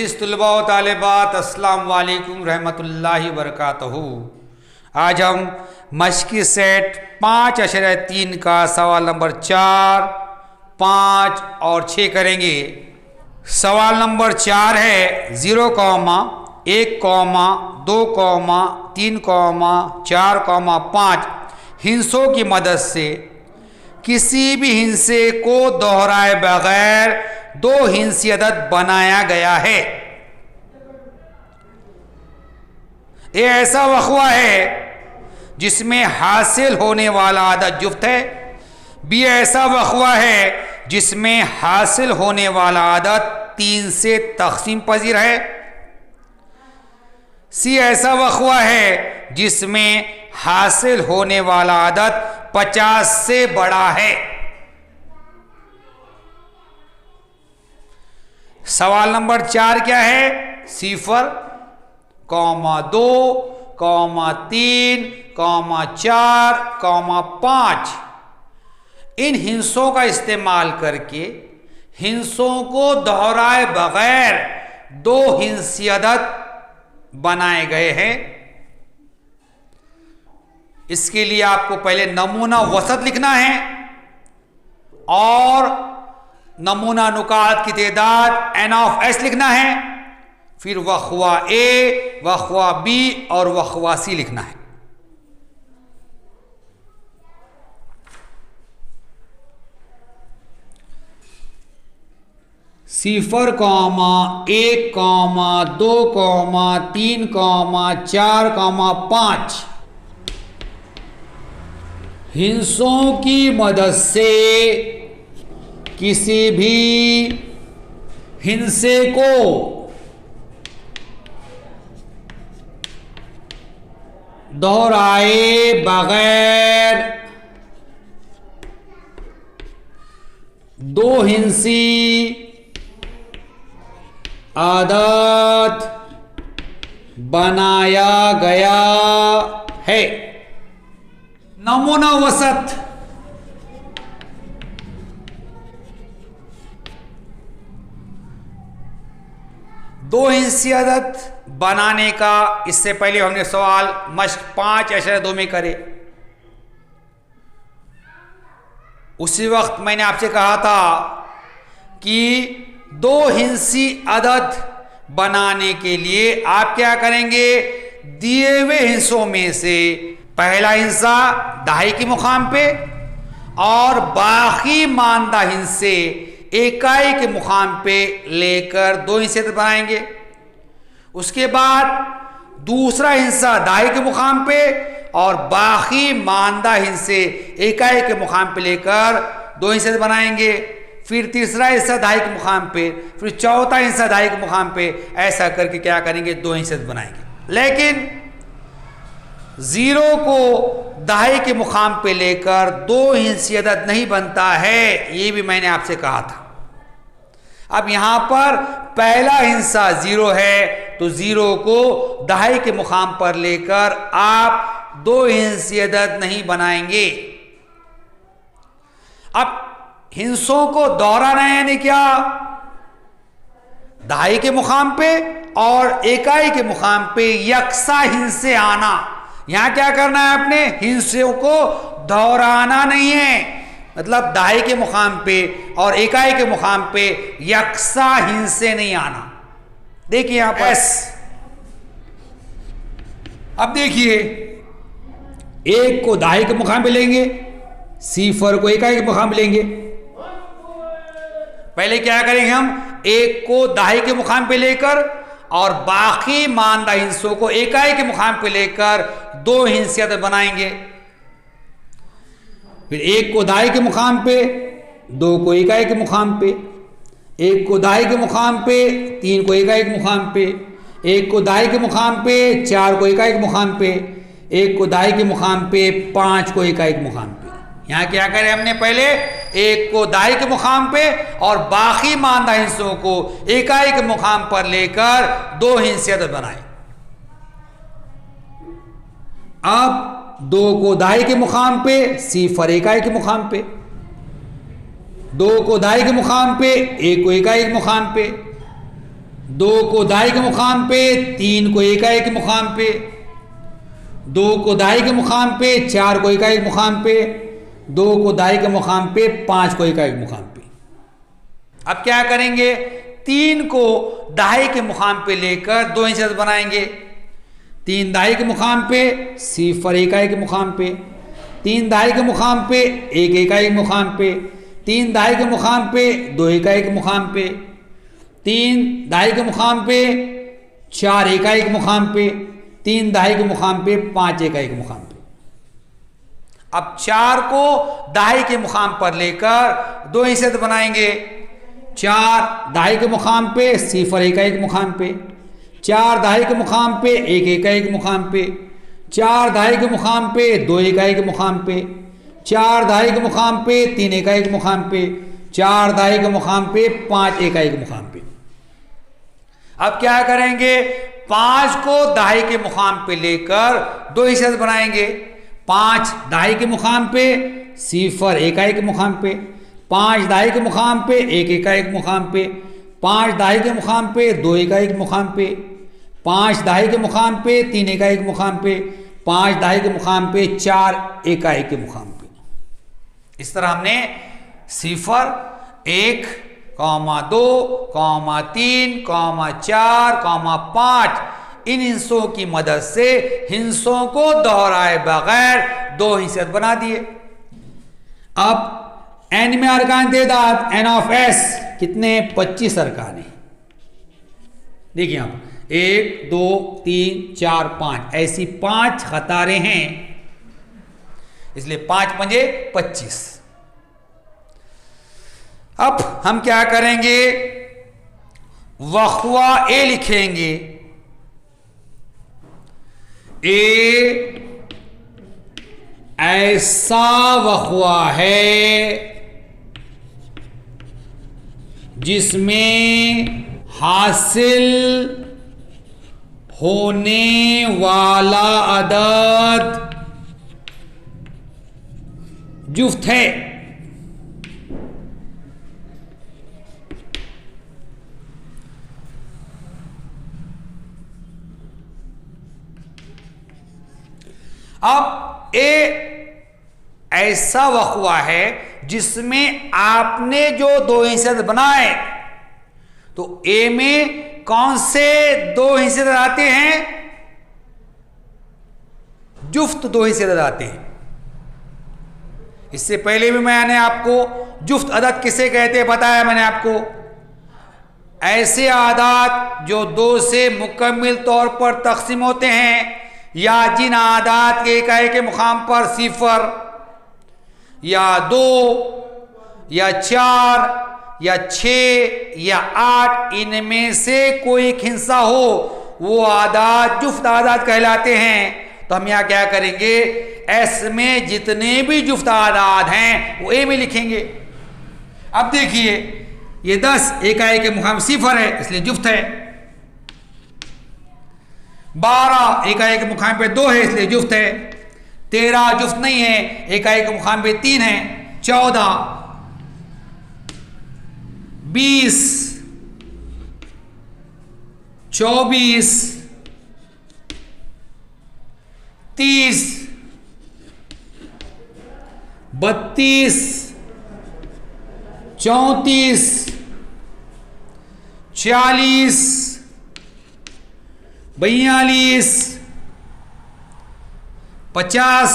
अज़ीज़ तलबा व तालिबात, अस्सलाम वालेकुम रहमतुल्लाहि वबरकातुहू। आज हम मश्की सेट 5.3 का सवाल नंबर 4, 5 और 6 करेंगे। सवाल नंबर 4 है 0, 1, 2, 3, 4, 5 हिंसों की मदद से किसी भी हिंसे को दोहराए बगैर 2 हिंसी अदद बनाया गया है। ये ऐसा वक़्वा है जिसमें हासिल होने वाला अदद जुफ्त है। बी ऐसा वक़्वा है जिसमें हासिल होने वाला अदद 3 से तक़सीम पजीर है। सी ऐसा वक़्वा है जिसमें हासिल होने वाला अदद 50 से बड़ा है। सवाल नंबर 4 क्या है? 0, 2, 3, 4, 5 इन हिंसों का इस्तेमाल करके हिंसों को दोहराए बगैर 2 हिंसी अदद बनाए गए हैं। इसके लिए आपको पहले नमूना वसत लिखना है और नमूना नुकात की तादाद n(s) लिखना है। फिर वक़्वा ए, वक़्वा बी और वक़्वा सी लिखना है। सिफर, 1, 2, 3, 4, 5 हिंसों की मदद से किसी भी हिंसे को दोहराए बगैर 2 हिंसी अदद बनाया गया है। नमूना वसत दो हिंसी अदद बनाने का इससे पहले हमने सवाल मश्क 5.2 में करे। उसी वक्त मैंने आपसे कहा था कि 2 हिंसी अदद बनाने के लिए आप क्या करेंगे? दिए हुए हिस्सों में से पहला हिस्सा दहाई के मुकाम पे और बाकी मानदा हिस्से इकाई के मुकाम पे लेकर 2 हिस्से बनाएंगे। उसके बाद दूसरा हिस्सा दहाई के मुकाम पे और बाकी मानदा हिस्से इकाई के मुकाम पे लेकर 2 हिस्से बनाएंगे। फिर तीसरा हिस्सा दहाई के मुकाम पे, फिर चौथा हिस्सा दहाई के मुकाम पे, ऐसा करके क्या करेंगे? 2 हिस्से बनाएंगे। लेकिन 0 को दहाई के मुकाम पे लेकर 2 हिंसी अदद नहीं बनता है, ये भी मैंने आपसे कहा था। अब यहां पर पहला हिस्सा 0 है तो 0 को दहाई के मुकाम पर लेकर आप 2 हिंसी अदद नहीं बनाएंगे। अब हिंसों को दोहराना है, यानी क्या? दहाई के मुकाम पे और इकाई के मुकाम पे यकसा हिंसे आना। यहां क्या करना है? आपने हिंसों को दोहराना नहीं है, मतलब दहाई के मुकाम पे और इकाई के मुकाम पे यकसा हिंसे नहीं आना। देखिए यहां पर अब देखिए, 1 को दहाई के मुकाम पे लेंगे, 0 को इकाई के मुकाम पे लेंगे। पहले क्या करेंगे? हम 1 को दहाई के मुकाम पे लेकर और बाकी मानदा हिस्सों को इकाई के मुकाम पे लेकर 2 हिंसी अदद बनाएंगे। फिर 1 को दहाई के मुकाम पे, 2 को इकाई के मुकाम पे, 1 को दहाई के मुकाम पे, 3 को इकाई के मुकाम पे, 1 को दहाई के मुकाम पे, 4 को इकाई के मुकाम पे, 1 को दहाई के मुकाम पे, 5 को इकाई के मुकाम पे। यहां क्या करें? हमने पहले 1 को दहाई के मुकाम पे और बाकी मानदा हिस्सों को इकाई के मुकाम पर लेकर 2 हिंसी अदद बनाए। अब 2 को दहाई के मुकाम पे, 0 इकाई के मुकाम पे, 2 को दहाई के मुकाम पे, 1 को इकाई के मुकाम पे, 2 को दाई के मुकाम पे, 3 को एकाई के मुकाम पे, 2 को दाई के मुकाम पे, 4 को एकाई के मुकाम पे, 2 को दाई के मुकाम पे, 5 को एकाई के मुकाम पे। अब क्या करेंगे, 3 को दाई के मुकाम पे लेकर 2 इंच बनाएंगे। 3 दाई के मुकाम पे, 0 एकाई के मुकाम पे, 3 दाई के मुकाम पे, 1 एकाई के मुकाम पे, 3 दाई के मुकाम पे, 2 इकाई के मुकाम पे, 3 दाई के मुकाम पे, 4 इकाई के मुकाम पे, 3 दाई के मुकाम पे, 5 इकाई के मुकाम पे। अब 4 को दाई के मुकाम पर लेकर 2 हिस्से बनाएंगे। 4 दाई के मुकाम पे, 0 इकाई के मुकाम पे, 4 दाई के मुकाम पे, 1 इकाई के मुकाम पे, 4 दाई के मुकाम पे, 2 इकाई के मुकाम पे, 4 दाई के मुकाम पे, 3 इकाई के मुकाम पे, 4 दाई के मुकाम पे, 5 इकाई के मुकाम पे। अब क्या करेंगे, 5 को दाई के मुकाम पे लेकर 2 हिस्से बनाएंगे। 5 दाई के मुकाम पे, 0 इकाई के मुकाम पे, 5 दाई के मुकाम पे, 1 इकाई के मुकाम पे, 5 दाई के मुकाम पे, 2 इकाई के मुकाम पे, 5 दाई के मुकाम पे, 3 इकाई के मुकाम पे, 5 दाई के मुकाम पे, 4 इकाई के मुकाम पे। इस तरह हमने 0, 1, 2, 3, 4, 5 इन हिस्सों की मदद से हिस्सों को दोहराए बगैर 2 हिस्से बना दिए। अब n में अरकान तादाद n ऑफ s कितने, 25 अरकान है। देखिए आप 1, 2, 3, 4, 5 ऐसी 5 कतारें हैं, इसलिए 5 पंजे 25। अब हम क्या करेंगे, वक्वा ए लिखेंगे। ए ऐसा वक्वा है जिसमें हासिल होने वाला अदद जुफ्त है। अब ए ऐसा वक्वा है जिसमें आपने जो 2 हिस्से बनाए, तो ए में कौन से 2 हिस्से आते हैं, जुफ्त 2 हिस्से आते हैं। इससे पहले भी मैंने आपको जुफ्त अदद किसे कहते हैं बताया मैंने आपको। ऐसे आदात जो 2 से मुकम्मल तौर पर तकसीम होते हैं, या जिन आदात के इकाई के मुकाम पर 0 या 2 या 4 या 6 या 8 इनमें से कोई एक हिस्सा हो, वो आदात जुफ्त आदात कहलाते हैं। तो हम यहाँ क्या करेंगे, एस में जितने भी जुफ्त आदात हैं वो ए में लिखेंगे। अब देखिए ये 10 इकाई के मुकाम 0 है, इसलिए जुफ्त है। 12 इकाई के मुकाम पे 2 है, इसलिए जुफ्त है। 13 जुफ्त नहीं है, इकाई के मुकाम पे 3 है। 14, 20, 24, 30, 32, 34, 40, 42, 50,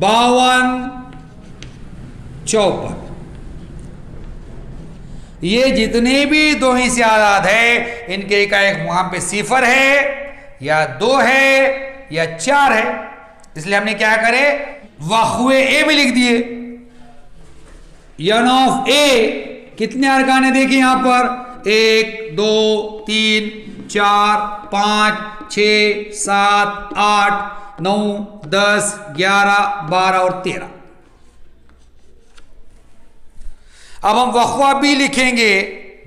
52, 54। ये जितने भी 2 हिस्से आदात है, इनके इकाई के मुकाम पे 0 है या 2 है या 4 है, इसलिए हमने क्या करे, वक्वे ए में लिख दिए। n ऑफ ए कितने अरकान है, देखिए यहां पर 1, 2, 3, 4, 5, 6, 7, 8, 9, 10, 11, 12 और 13। अब हम वक्वा बी लिखेंगे।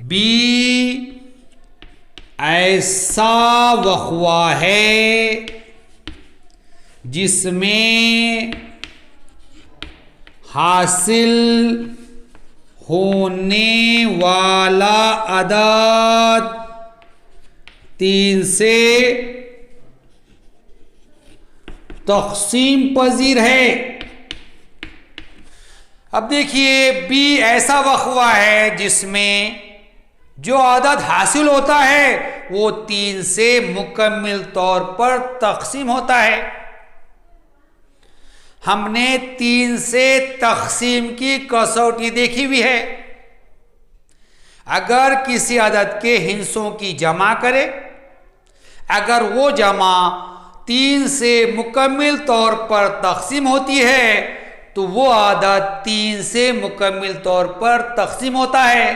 बी ऐसा वक्वा है जिसमें हासिल होने वाला अदद 3 से तक़सीम पजीर है। अब देखिए बी ऐसा वक़्वा है जिसमें जो अदद हासिल होता है वो 3 से मुकम्मल तौर पर तक़सीम होता है। हमने 3 से तक़सीम की कसौटी देखी हुई है। अगर किसी अदद के हिस्सों की जमा करे, अगर वो जमा 3 से मुकम्मल तौर पर तक़सीम होती है तो वो अदद 3 से मुकम्मल तौर पर तक़सीम होता है।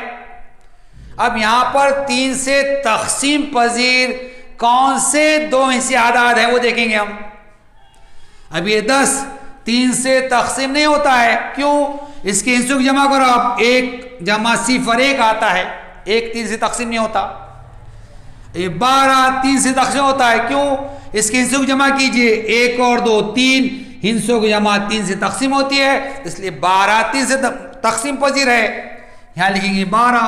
अब यहाँ पर 3 से तक़सीम पजीर कौन से 2 हिस्से अदद हैं वो देखेंगे हम। अब ये 10 3 से तक़सीम नहीं होता है, क्यों? इसके हिस्सों की जमा करो आप, 1 जमा 0 आता है, 1 3 से तक़सीम नहीं होता। ये 12 3 से तक़सीम होता है, क्यों? इसके हिस्सों की जमा कीजिए, 1 और 2 3, हिस्सों की जमा 3 से तक़सीम होती है, इसलिए 12 3 से तक़सीम पजीर है। यहां लिखेंगे 12।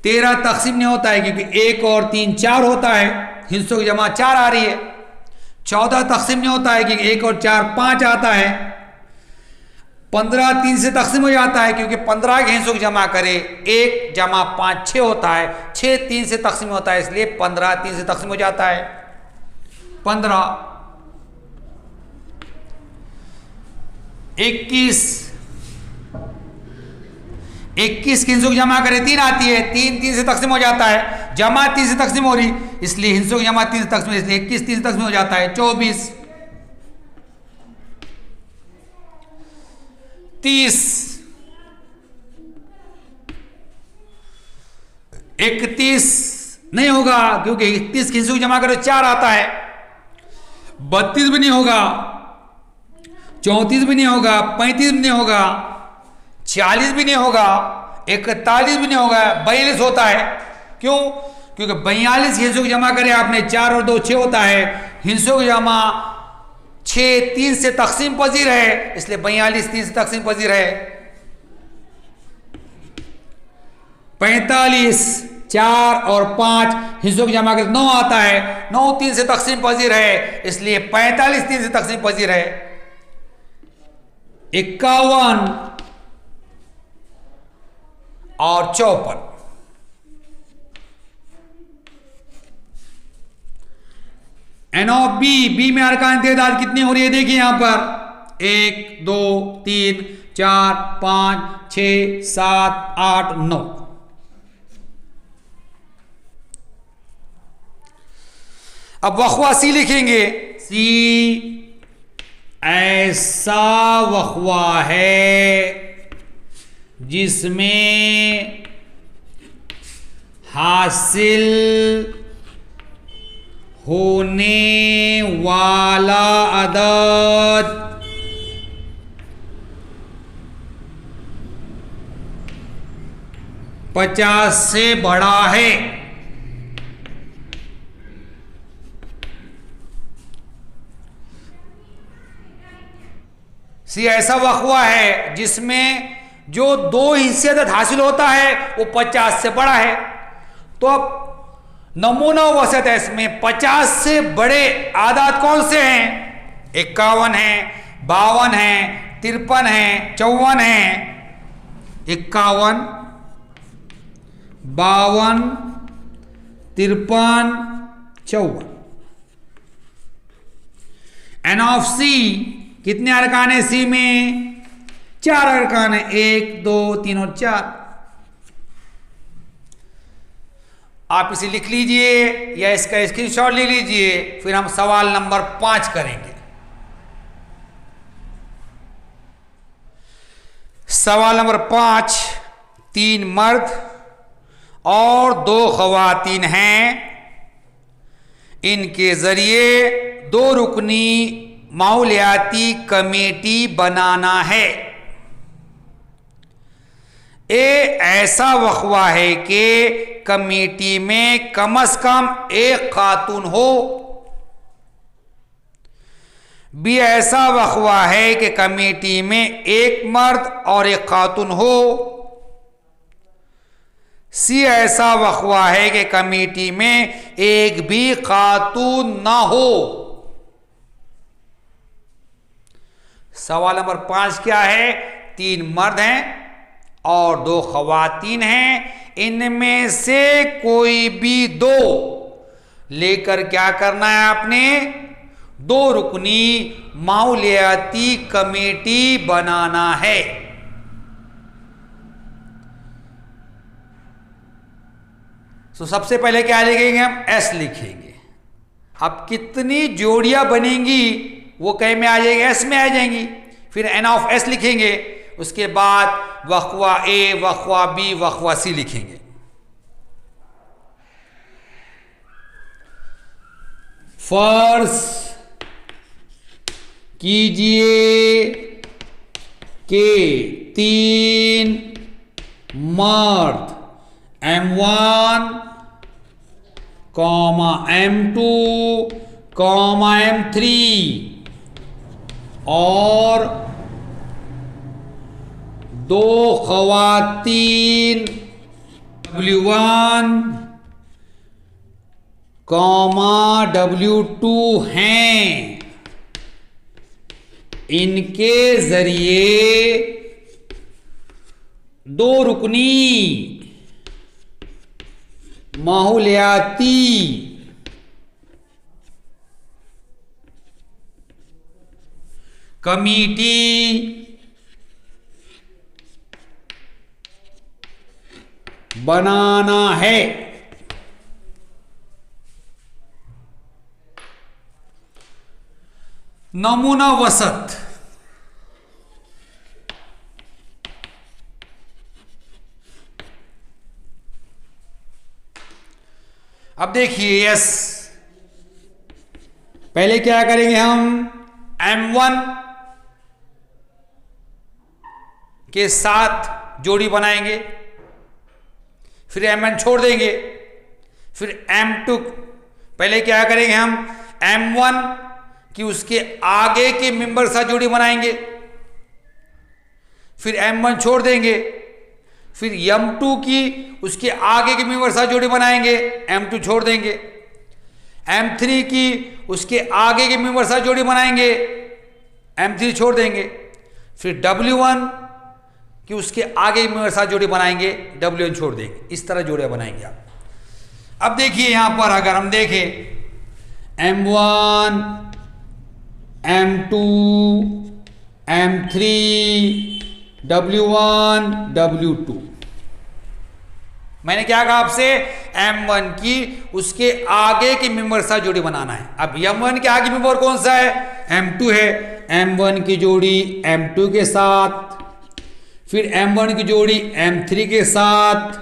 13 तक़सीम नहीं होता है क्योंकि 1 और 3 4 होता है, हिस्सों की जमा 4 आ रही है। 14 तक़सीम नहीं होता है क्योंकि 1 और 4 5 आता है। 15 3 से तक़सीम हो जाता है क्योंकि 15 के हिस्सों की जमा करे 1 जमा 5 6 होता है, 6 3 से तक़सीम होता है, इसलिए 15 3 से तक़सीम हो जाता है। 15 21 21 के हिस्सों की जमा करे 3 आती है, 3 3 से तक़सीम हो जाता है, जमा 3 से तक़सीम हो रही, इसलिए हिस्सों की जमा 3 से तक़सीम, इसलिए 21 3 से तक़सीम हो जाता है। 24 30 31 नहीं होगा क्योंकि 31 के हिस्सों की जमा करो 4 आता है। 32 भी नहीं होगा, 34 भी नहीं होगा, 35 भी नहीं होगा, 40 भी नहीं होगा, 41 भी नहीं होगा, 42 होता है। क्यों? क्योंकि 42 हिस्सों की जमा करें आपने, 4 और 2 6 होता है, हिस्सों की जमा 6 3 से तक़सीम पजीर है, इसलिए 42 3 से तक़सीम पजीर है। 45 4 और 5 हिस्सों की जमा करें 9 आता है, 9 3 से तक़सीम पजीर है, इसलिए 45 3 से तक़सीम पजीर है। 51 और 54 एन ऑफ बी में अरकान तादाद कितनी हो रही है देखिए यहां पर 1 2 3 4 5 6 7 8 9। अब वक़्वा सी लिखेंगे। सी ऐसा वक़्वा है जिसमें हासिल होने वाला अदद 50 से बड़ा है। सी ऐसा वक़्वा है जिसमें जो 2 हिस्से अदद हासिल होता है वो 50 से बड़ा है। तो अब नमूना वसत है, इसमें 50 से बड़े आदाद कौन से हैं? 51 है, 52 है, 53 है, 54 है। 51 52 53 54। एन ऑफ सी कितने अरकान है? सी में 4 अरकान है, 1 2 3 और 4। आप इसे लिख लीजिए या इसका स्क्रीनशॉट ले लीजिए, फिर हम सवाल नंबर 5 करेंगे। सवाल नंबर 5, 3 मर्द और 2 ख़वातीन हैं। इनके जरिए 2 रुकनी माहौलियाती कमेटी बनाना है। ए ऐसा वक़्वा है कि कमेटी में कम से कम 1 खातून हो। बी ऐसा वक़वा है कि कमेटी में एक मर्द और एक खातून हो। सी ऐसा वक़वा है कि कमेटी में एक भी खातून ना हो। सवाल नंबर 5 क्या है? 3 मर्द हैं और 2 ख़वातीन हैं, इनमें से कोई भी 2 लेकर क्या करना है आपने? 2 रुकनी माहौलियाती कमेटी बनाना है। तो सबसे पहले क्या लिखेंगे हम? एस लिखेंगे। अब कितनी जोड़ियां बनेंगी वो कहीं में आ जाएगी, एस में आ जाएंगी। फिर एन ऑफ एस लिखेंगे, उसके बाद वक़वा ए, वक़वा बी, वक़वा सी लिखेंगे। फर्ज कीजिए कि 3 मर्द M1, M2, M3 और 2 ख़वातीन W1, W2 हैं, इनके जरिए 2 रुकनी माहौलियाती कमेटी बनाना है। नमूना वसत। अब देखिए, यस, पहले क्या करेंगे हम? M1 के साथ जोड़ी बनाएंगे, फिर M1 छोड़ देंगे, फिर M2। पहले क्या करेंगे हम? M1 की उसके आगे के मेंबर साथ जोड़ी बनाएंगे, फिर M1 छोड़ देंगे, फिर M2 की उसके आगे के मेंबर साथ जोड़ी बनाएंगे, M2 छोड़ देंगे, M3 की उसके आगे के मेंबर साथ जोड़ी बनाएंगे, M3 छोड़ देंगे, फिर W1 कि उसके आगे के मेंबर साथ जोड़ी बनाएंगे, W1 छोड़ देंगे। इस तरह जोड़ियां बनाएंगे आप। अब देखिए यहां पर अगर हम देखें M1, M2, M3, W1, W2, मैंने क्या कहा आपसे? M1 की उसके आगे के मेंबर साथ जोड़ी बनाना है। अब M1 के आगे मेंबर कौन सा है? M2 है। M1 की जोड़ी M2 के साथ, फिर M1 की जोड़ी M3 के साथ,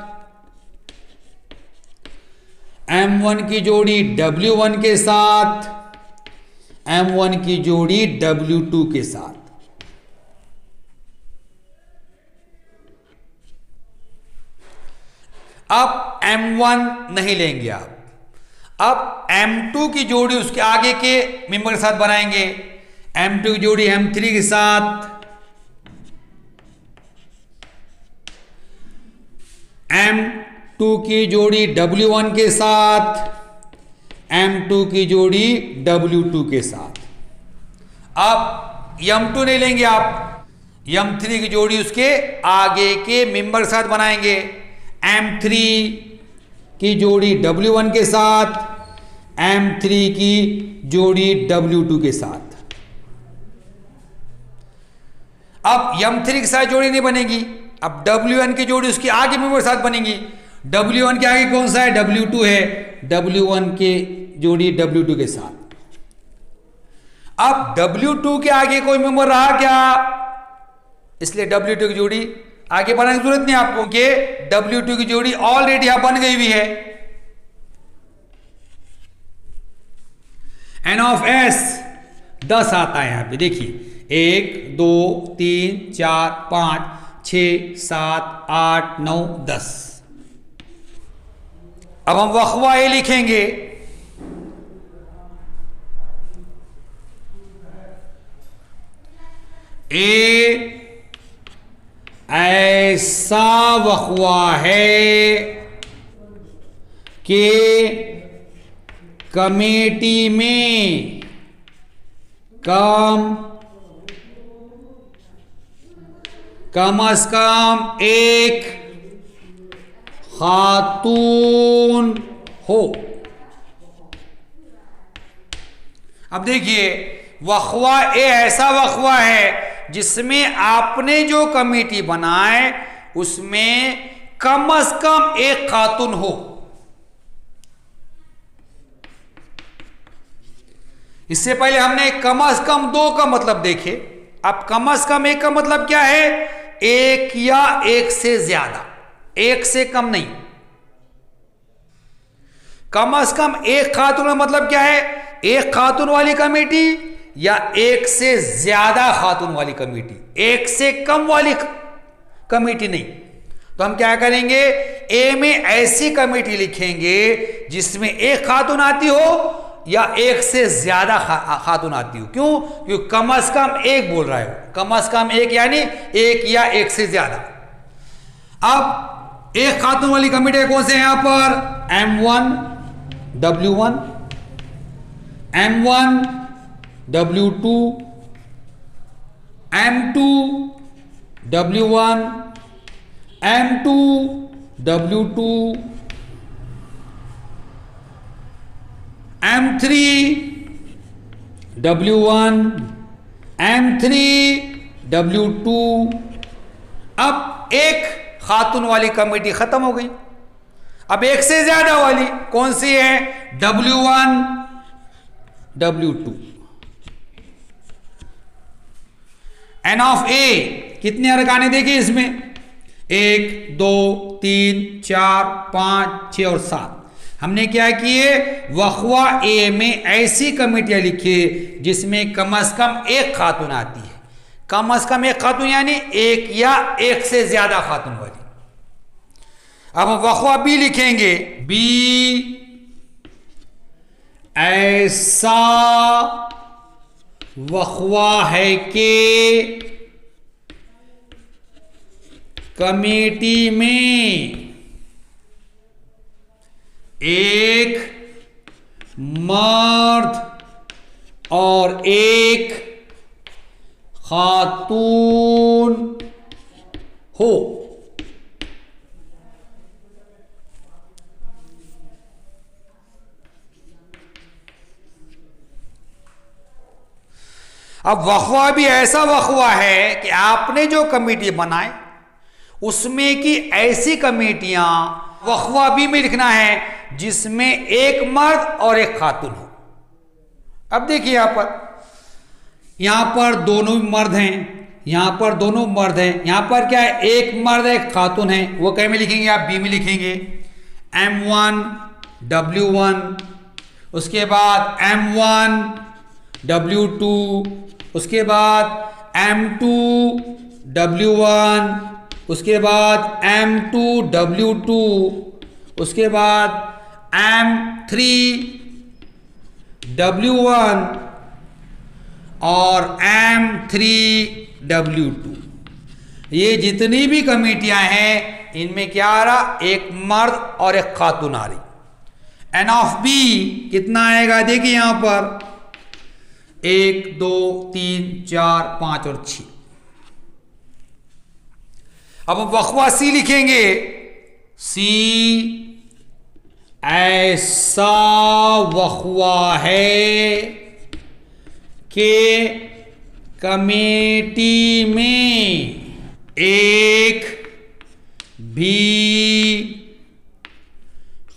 M1 की जोड़ी W1 के साथ, M1 की जोड़ी W2 के साथ। अब M1 नहीं लेंगे आप, अब M2 की जोड़ी उसके आगे के मेंबर के साथ बनाएंगे, M2 की जोड़ी M3 के साथ, M2 की जोड़ी W1 के साथ, M2 की जोड़ी W2 के साथ। अब M2 नहीं लेंगे आप, M3 की जोड़ी उसके आगे के मेंबर के साथ बनाएंगे, M3 की जोड़ी W1 के साथ, M3 की जोड़ी W2 के साथ। अब M3 के साथ जोड़ी नहीं बनेगी, अब W1 की जोड़ी उसके आगे मेंबर के साथ बनेगी। W1 के आगे कौन सा है? W2 है, W1 की जोड़ी W2 के साथ। अब W2 के आगे कोई मेंबर रहा क्या? इसलिए W2 की जोड़ी आगे बनाने की जरूरत नहीं आपको, कि W2 की जोड़ी ऑलरेडी यहां बन गई हुई है। N ऑफ S 10 आता है यहां पे, देखिए 1 2 3 4 5 6 7 8 9 10। अब हम वक़वा लिखेंगे, ए ऐसा वक़्वा है कि कमेटी में कम अज कम एक खातून हो। अब देखिए, वक़्वा ए ऐसा वक़्वा है जिसमें आपने जो कमेटी बनाए उसमें कम अज कम एक खातून हो। इससे पहले हमने कम अज कम दो का मतलब देखे, अब कम अज कम एक का मतलब क्या है? एक या एक से ज्यादा, एक से कम नहीं। कम अज कम एक खातून का मतलब क्या है? एक खातून वाली कमेटी या एक से ज्यादा खातून वाली कमेटी, एक से कम वाली कमेटी नहीं। तो हम क्या करेंगे, ए में ऐसी कमेटी लिखेंगे जिसमें एक खातून आती हो या एक से ज्यादा खातून आती हो। क्यों? क्योंकि कम अज कम एक बोल रहा है, कम अज कम एक यानी एक या एक से ज्यादा। अब एक खातून वाली कमेटी कौन से हैं यहां पर? M1 W1, M1 W2, M2 W1, M2 W2, M3 W1, M3 W2। अब एक खातून वाली कमेटी खत्म हो गई। अब एक से ज्यादा वाली कौन सी है? W1 W2। N of A कितने अरकाने देखिए इसमें? 1 2 3 4 5 6 और 7। हमने क्या किए, वक़्वा ए में ऐसी कमेटियां लिखी जिसमें कम अज कम एक खातून आती है। कम अज कम एक खातून यानी एक या एक से ज्यादा खातून वाली। अब हम वक़्वा बी लिखेंगे, बी ऐसा वक़्वा है कि कमेटी में एक मर्द और एक खातून हो। अब वक़्वा भी ऐसा वक़्वा है कि आपने जो कमेटी बनाए उसमें की ऐसी कमेटियां वक़्वा बी में लिखना है जिसमें एक मर्द और एक खातून हो। अब देखिए यहां पर दोनों मर्द हैं, यहां पर दोनों मर्द हैं, यहां पर क्या है? एक मर्द एक खातून है। वो कहीं में लिखेंगे? आप बी में लिखेंगे। M1 W1, उसके बाद M1 W2, उसके बाद M2 W1, उसके बाद M2 W2, उसके बाद M3 W1 और M3 W2। ये जितनी भी कमेटियां हैं इनमें क्या आ रहा? एक मर्द और एक खातून आ रही। N ऑफ B कितना आएगा? देखिए यहां पर 1 2 3 4 5 और 6। अब हम वक़्वा सी लिखेंगे, सी ऐसा वक़्वा है कि कमेटी में एक भी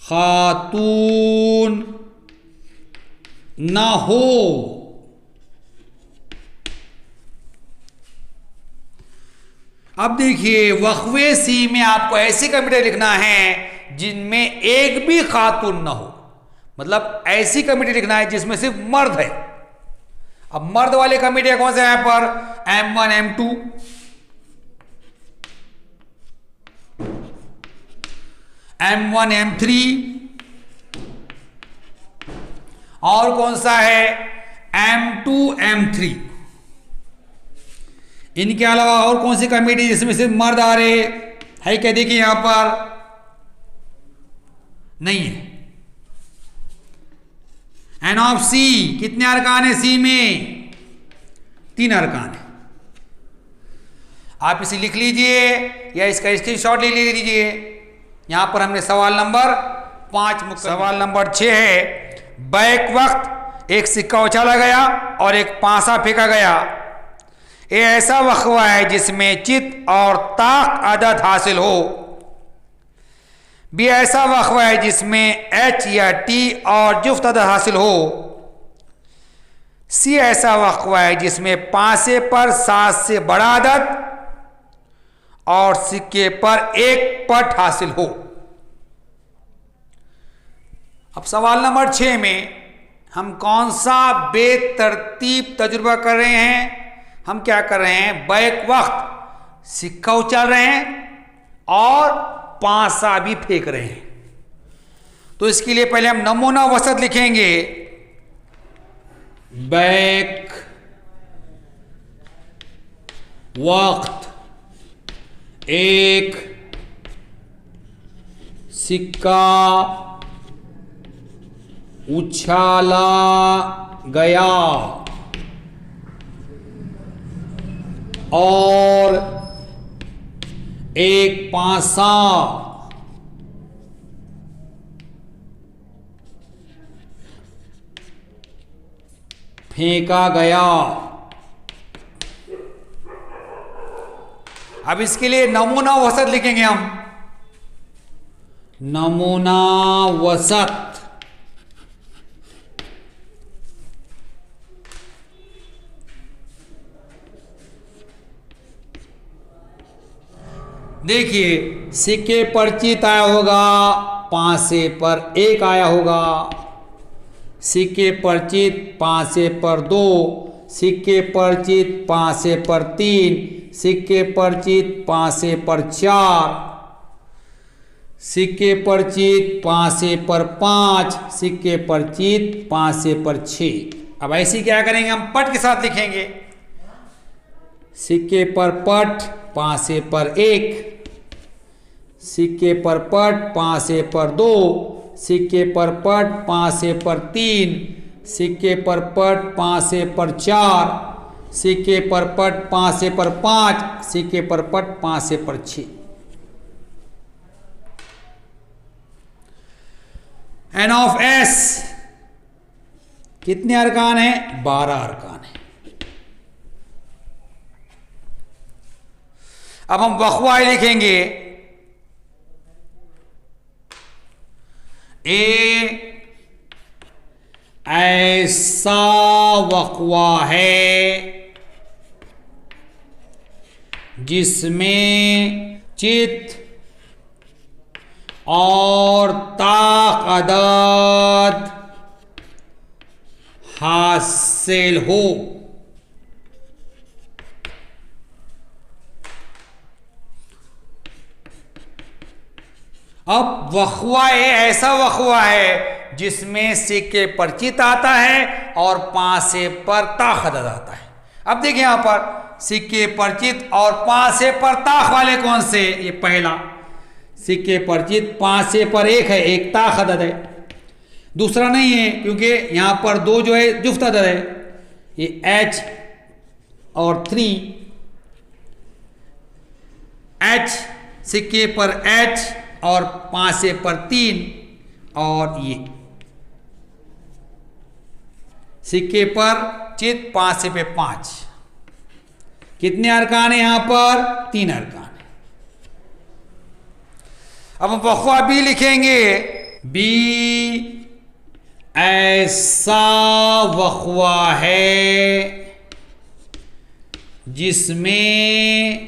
खातून न हो। अब देखिए, वक़्वे सी में आपको ऐसी कमेटी लिखना है जिनमें एक भी खातून ना हो, मतलब ऐसी कमेटी लिखना है जिसमें सिर्फ मर्द है। अब मर्द वाले कमेटी कौन से हैं यहां पर? M1 M2, M1 M3 और कौन सा है? M2 M3। इनके अलावा और कौन सी कमेटी जिसमें सिर्फ मर्द आ रहे है? क्या देखिए यहां पर नहीं है। एन ऑफ सी, कितने अरकान है सी में? 3 अरकान है। आप इसे लिख लीजिए या इसका स्क्रीनशॉट ले लीजिए। यहां पर हमने सवाल नंबर 5 सवाल नंबर 6 है, बैक वक्त एक सिक्का उछाला गया और एक पासा फेंका गया। ये ऐसा वक्फा है जिसमें चित और ताक अदद हासिल हो। भी ऐसा वक्फा है जिसमें एच या टी और जुफ्त अदद हासिल हो। सी ऐसा वक्फा है जिसमें पासे पर 7 से बड़ा अदद और सिक्के पर 1 पट हासिल हो। अब सवाल नंबर 6 में हम कौन सा बेतरतीब तजुर्बा कर रहे हैं? हम क्या कर रहे हैं? बैक वक्त सिक्का उछाल रहे हैं और पासा भी फेंक रहे हैं। तो इसके लिए पहले हम नमूना वसत लिखेंगे। बैक वक्त एक सिक्का उछाला गया और एक पासा फेंका गया। अब इसके लिए नमूना वसत लिखेंगे हम। नमूना वसत देखिए, सिक्के पर चित आया होगा, पासे पर 1 आया होगा। सिक्के पर चित पासे पर 2, सिक्के पर चित पासे पर 3, सिक्के पर चित पासे पर 4, सिक्के पर चित पासे पर 5, सिक्के पर चित पासे पर 6। अब ऐसी क्या करेंगे? हम पट के साथ लिखेंगे। सिक्के पर पट पासे पर 1, सिक्के पर पट पासे पर 2, सिक्के पर पट पासे पर 3, सिक्के पर पट पासे पर 4, सिक्के पर पट पासे पर 5, सिक्के पर पट पासे पर 6। एन ऑफ एस कितने अरकान हैं? 12 अरकान है। अब हम वक्फा लिखेंगे। ए ऐसा वक्फा है जिसमें चित और ताक अदद हासिल हो। अब वक्फा ऐसा वक्फा है जिसमें सिक्के पर चित आता है और पासे पर ताख अदद आता है। अब देखिए यहां पर सिक्के पर चित और पासे पर ताख वाले कौन से? ये पहला सिक्के पर चित पासे पर 1 है, 1 ताख अदद है। दूसरा नहीं है क्योंकि यहां पर 2 जो है जुफ्त अदद है। ये H और 3, H सिक्के पर H और पासे पर 3, और ये सिक्के पर चित पासे पे 5। कितने अरकान है यहां पर? 3 अरकान है। अब हम वक्फा बी लिखेंगे। बी ऐसा वक्फा है जिसमें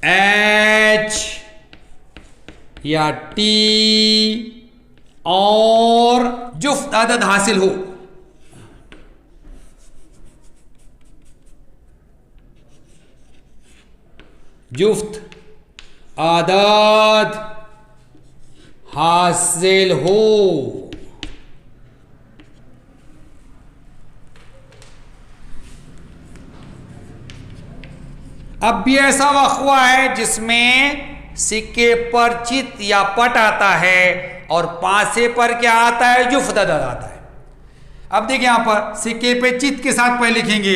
H या T और जुफ्त अदद हासिल हो। जुफ्त अदद हासिल हो। अब भी ऐसा वक्त हुआ है जिसमें सिक्के पर चित या पट आता है और पासे पर क्या आता है, जुफ्त अदद आता है। अब देखिए यहां पर सिक्के पे चित के साथ पहले लिखेंगे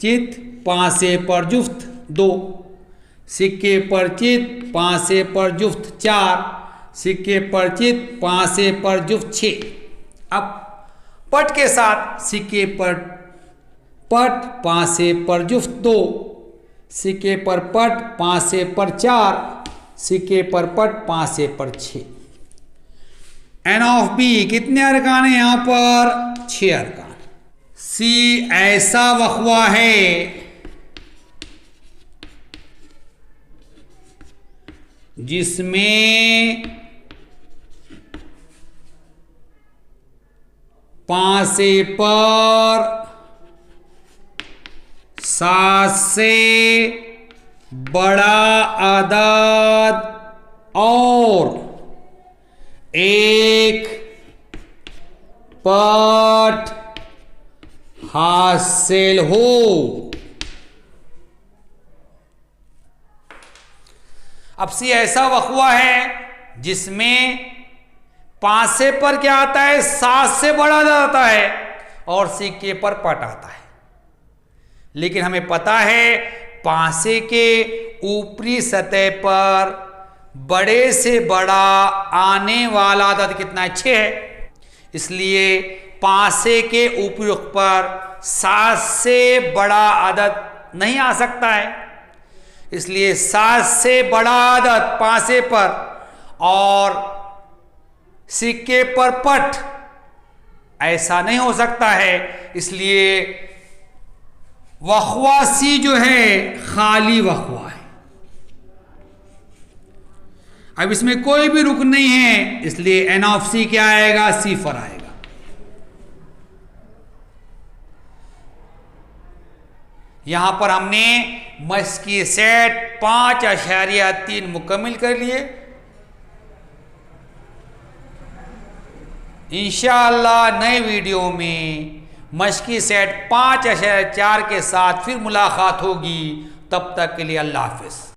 चित, पासे पर जुफ्त 2, सिक्के पर चित पासे पर जुफ्त 4, सिक्के पर चित पासे पर जुफ्त 6। अब पट के साथ सिक्के पर पट पासे पर जुफ्त 2, सिक्के पर पट पासे पर 4, सिक्के पर पट पासे पर 6। एन ऑफ बी कितने अरकान है यहां पर, 6 अरकान। सी ऐसा वक़्वा है जिसमें पासे पर 7 से बड़ा अदद और एक पट हासिल हो। अब सी ऐसा वक़्वा है जिसमें पासे पर क्या आता है, 7 से बड़ा अदद आता है और सिक्के पर पट आता है। लेकिन हमें पता है पासे के ऊपरी सतह पर बड़े से बड़ा आने वाला अदद कितना है, 6 है। इसलिए पासे के ऊपरी पर 7 से बड़ा अदद नहीं आ सकता है। इसलिए 7 से बड़ा अदद पासे पर और सिक्के पर पट ऐसा नहीं हो सकता है। इसलिए वक़्वा सी जो है खाली वक़्वा है। अब इसमें कोई भी रुकन नहीं है, इसलिए एन ऑफ सी क्या आएगा, सिफर आएगा। यहां पर हमने मस्की सेट 5.3 मुकम्मल कर लिए। इंशाअल्लाह नए वीडियो में मस्की सेट 5.4 के साथ फिर मुलाकात होगी। तब तक के लिए अल्लाह हाफ़िज़।